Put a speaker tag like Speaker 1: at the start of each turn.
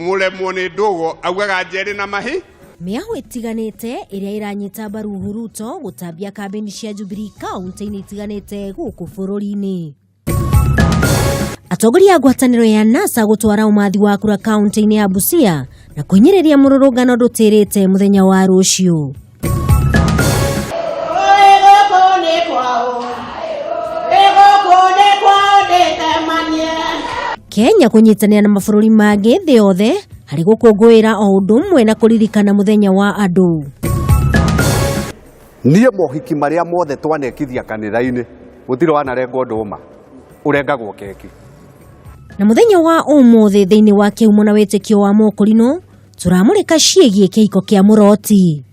Speaker 1: muremwo ni ndugo augaga njeri na mahi
Speaker 2: miaho itiganite iria iranyita mbaru Ruto gutambia kambeni cia Jubilee kaunti-ini itiganite guku bururi-ini. Atongoria a ngwataniro ya NASA gutwara umathi wa kura kaunti-ini ya Busia na kunyiriria mururungano ndutirite muthenya wa rucio. Kenya kunyitanira na mabũrũri mangĩ thĩ yothe harĩ gũkũngũĩra o ũndũ ũmwe na kũririkana muthenya wa andũ.
Speaker 3: Niĩ mohiki maria mothe twanekithia kanitha-inĩ gũtirĩ wanarengwo ndũma ũrengagwo keki.
Speaker 2: Na muthenya wa ũmũthĩ thĩinĩ wa kĩhumo na wĩtĩkio wa mũkũrinũ turamũrĩka ciĩgiĩ kĩhiko kĩa Mũroti.